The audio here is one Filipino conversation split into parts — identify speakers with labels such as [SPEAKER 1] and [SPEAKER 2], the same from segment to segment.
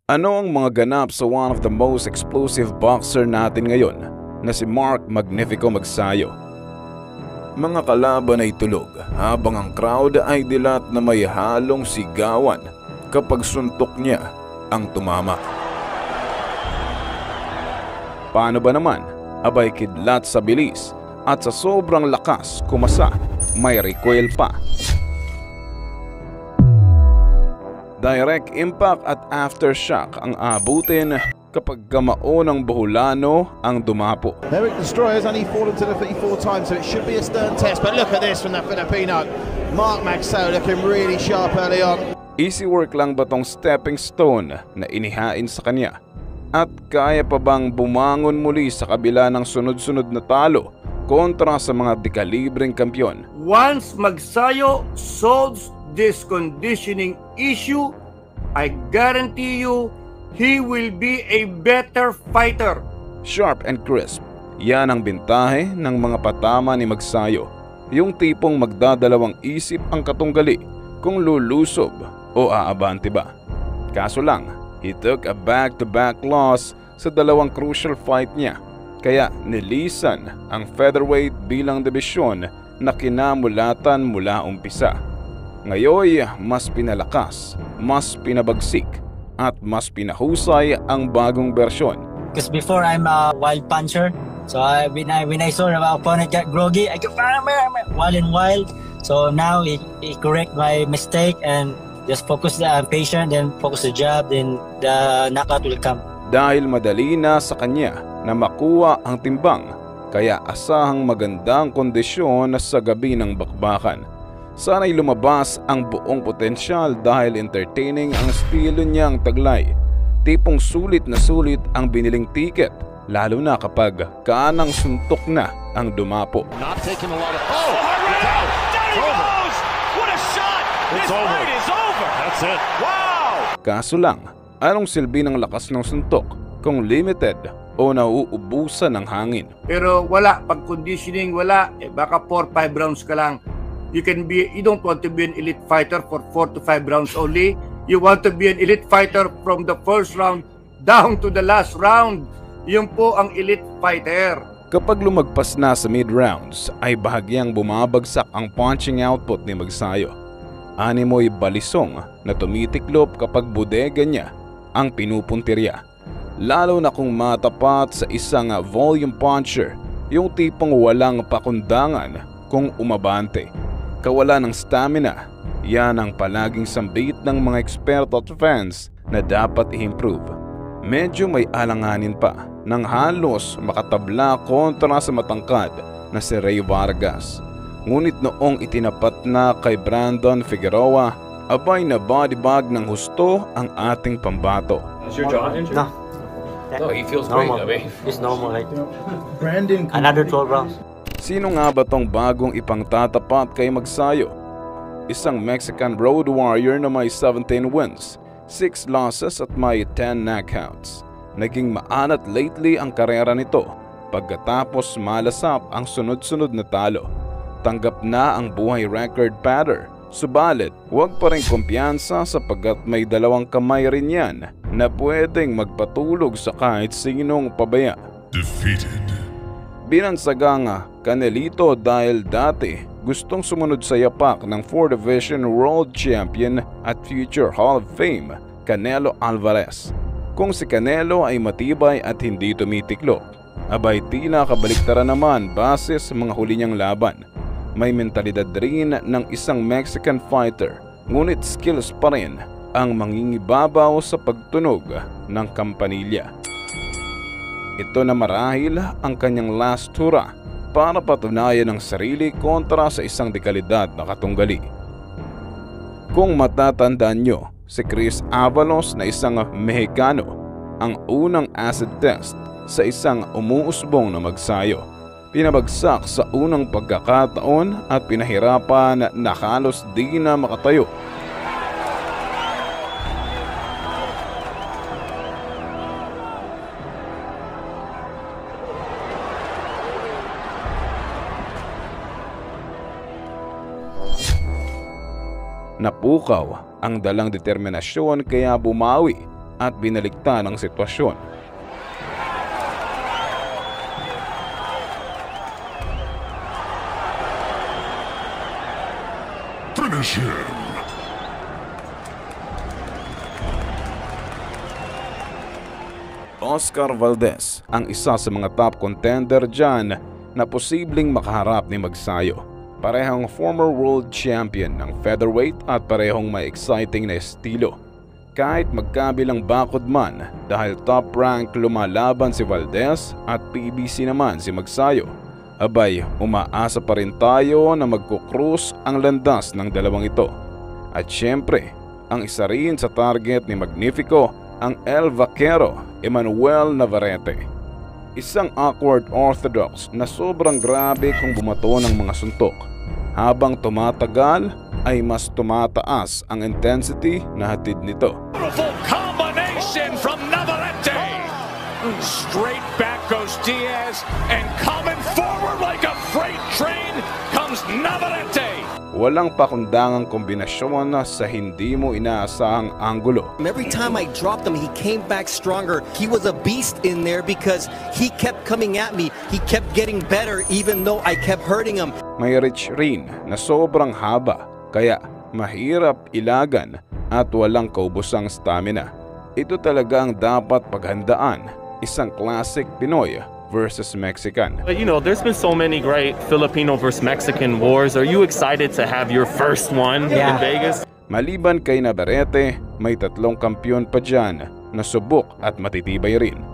[SPEAKER 1] Ano ang mga ganap sa one of the most explosive boxer natin ngayon na si Mark Magnifico Magsayo? Mga kalaban ay tulog habang ang crowd ay dilat na may halong sigawan kapag suntok niya ang tumama. Paano ba naman? Abay kidlat sa bilis at sa sobrang lakas kumasa, may recoil pa. Direct impact at aftershock ang abutin kapag gamao ng Boholano ang dumapo.
[SPEAKER 2] Merrick Destroyer's only fallen to the feet 4 times, so it should be a stern test. But look at this from the Filipino. Mark Magsayo looking really sharp early on.
[SPEAKER 1] Easy work lang ba tong stepping stone na inihain sa kanya? At kaya pa bang bumangon muli sa kabila ng sunod-sunod na talo kontra sa mga dekalibreng kampyon?
[SPEAKER 3] Once Magsayo solves this conditioning issue, I guarantee you he will be a better fighter.
[SPEAKER 1] Sharp and crisp, yan ang bintahe ng mga patama ni Magsayo. Yung tipong magdadalawang isip ang katunggali kung lulusob o aabante ba. Kaso lang, he took a back-to-back loss sa dalawang crucial fight niya. Kaya nilisan ang featherweight bilang dibisyon na kinamulatan mula umpisa. Ngayoy, mas pinalakas, mas pinabagsik, at mas pinahusay ang bagong bersyon.
[SPEAKER 4] Because before I'm a wild puncher, so when I saw my opponent get groggy, I go wild and wild. So now he correct my mistake and just focus the patient, then focus the jab, then the knockout will come.
[SPEAKER 1] Dahil madali na sa kanya na makuha ang timbang, kaya asahang magandang kondisyon sa gabi ng bakbakan. Sana'y lumabas ang buong potensyal dahil entertaining ang estilo niyang taglay. Tipong sulit na sulit ang biniling tiket, lalo na kapag kanang suntok na ang dumapo.
[SPEAKER 5] Not taking a lot of... Oh! Down he goes! What a shot! This fight is over! That's it. Wow!
[SPEAKER 1] Kaso lang, anong silbi ng lakas ng suntok kung limited o nauubusan ng hangin?
[SPEAKER 3] Pero wala, pag conditioning wala, baka 4-5 rounds ka lang. You don't want to be an elite fighter for 4 to 5 rounds only. You want to be an elite fighter from the first round down to the last round. Yun po ang elite fighter.
[SPEAKER 1] Kapag lumagpas na sa mid-rounds, ay bahagyang bumabagsak ang punching output ni Magsayo. Animoy balisong na tumitiklop kapag bodega niya ang pinupuntirya. Lalo na kung matapat sa isang volume puncher, yung tipong walang pakundangan kung umabante. Kawalan ng stamina, yan ang palaging sambit ng mga eksperto at fans na dapat i-improve. Medyo may alanganin pa nang halos makatabla kontra sa matangkad na si Rey Vargas. Ngunit noong itinapat na kay Brandon Figueroa, abay na bodybag ng husto ang ating pambato.
[SPEAKER 6] Is your jaw injured?
[SPEAKER 4] No.
[SPEAKER 6] No, he feels
[SPEAKER 4] Normal.
[SPEAKER 6] great. I mean,
[SPEAKER 4] It's normal. Like
[SPEAKER 2] Brandon,
[SPEAKER 4] another 12 rounds.
[SPEAKER 1] Sino nga ba tong bagong ipangtatapat kay Magsayo? Isang Mexican road warrior na may 17 wins, 6 losses at may 10 knockouts. Naging maanat lately ang karera nito pagkatapos malasap ang sunod-sunod na talo. Tanggap na ang buhay record pattern, subalit huwag pa rin kumpiyansa sapagkat may dalawang kamay rin yan na pwedeng magpatulog sa kahit sinong pabaya.
[SPEAKER 7] Defeated.
[SPEAKER 1] Binansagang Canelito dahil dati gustong sumunod sa yapak ng 4 Division World Champion at future Hall of Fame, Canelo Alvarez. Kung si Canelo ay matibay at hindi tumitiklop, abay tila kabaliktaran naman base sa mga huli niyang laban. May mentalidad rin ng isang Mexican fighter, ngunit skills pa rin ang mangingibabaw sa pagtunog ng kampanilya. Ito na marahil ang kanyang last hurrah para patunayan ang sarili kontra sa isang dekalidad na katunggali. Kung matatandaan nyo, si Chris Avalos na isang Mexicano ang unang acid test sa isang umuusbong na Magsayo. Pinabagsak sa unang pagkakataon at pinahirapan na halos di na makatayo. Napukaw ang dalang determinasyon kaya bumawi at binalikta ng sitwasyon.
[SPEAKER 7] Finish him!
[SPEAKER 1] Oscar Valdez ang isa sa mga top contender dyan na posibleng makaharap ni Magsayo. Parehong former world champion ng featherweight at parehong may exciting na estilo. Kahit magkabilang bakod man dahil top rank lumalaban si Valdez at PBC naman si Magsayo, abay umaasa pa rin tayo na magkukrus ang landas ng dalawang ito. At syempre, ang isa rin sa target ni Magnifico ang El Vaquero Emmanuel Navarrete. Isang awkward orthodox na sobrang grabe kung bumato ng mga suntok. Habang tumatagal ay mas tumataas ang intensity na hatid nito.
[SPEAKER 5] Beautiful combination from Navarrete. Straight back goes Diaz, and coming forward like a freight train comes Navarrete.
[SPEAKER 1] Walang pakundangang kombinasyon sa hindi mo inaasahang anggulo.
[SPEAKER 8] Every time I dropped him, he came back stronger. He was a beast in there because he kept coming at me. He kept getting better even though I kept hurting him.
[SPEAKER 1] May reach rin na sobrang haba, kaya mahirap ilagan at walang kaubosang stamina. Ito talaga ang dapat paghandaan, isang classic Pinoy versus Mexican.
[SPEAKER 6] But you know, there's been so many great Filipino versus Mexican wars. Are you excited to have your first one in Vegas?
[SPEAKER 1] Maliban kay Navarrete, may 3 kampiyon pa dyan na subok at matitibay rin.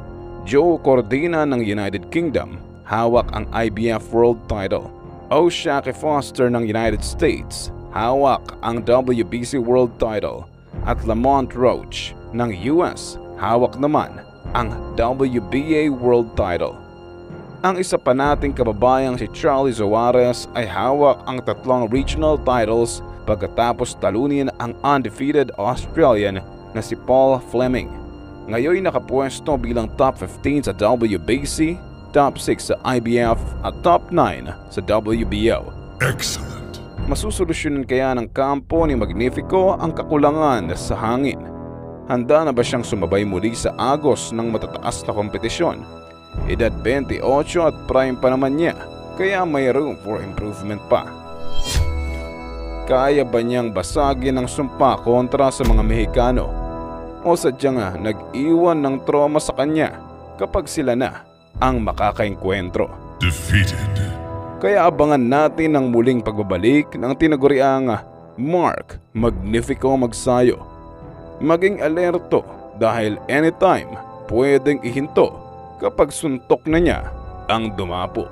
[SPEAKER 1] Joe Cordina ng United Kingdom, hawak ang IBF World Title. O'Shake Foster ng United States, hawak ang WBC World Title. At Lamont Roach ng US, hawak naman ang WBA World Title. Ang isa pa nating kababayang si Charlie Suarez ay hawak ang 3 regional titles pagkatapos talunin ang undefeated Australian na si Paul Fleming. Ngayon nakapwesto bilang top 15 sa WBC, top 6 sa IBF at top 9 sa WBO.
[SPEAKER 7] Excellent.
[SPEAKER 1] Masusolusyonan kaya ng kampo ni Magnifico ang kakulangan sa hangin? Handa na ba siyang sumabay muli sa agos ng matataas na kompetisyon? Edad 28 at prime pa naman niya, kaya may room for improvement pa. Kaya ba niyang basagin ang sumpa kontra sa mga Mexicano? O sadyang nag-iwan ng trauma sa kanya kapag sila na ang makakaengkwentro?
[SPEAKER 7] Defeated.
[SPEAKER 1] Kaya abangan natin ang muling pagbabalik ng tinaguriang Mark Magnifico Magsayo. Maging alerto dahil anytime pwedeng ihinto kapag suntok na niya ang dumapo.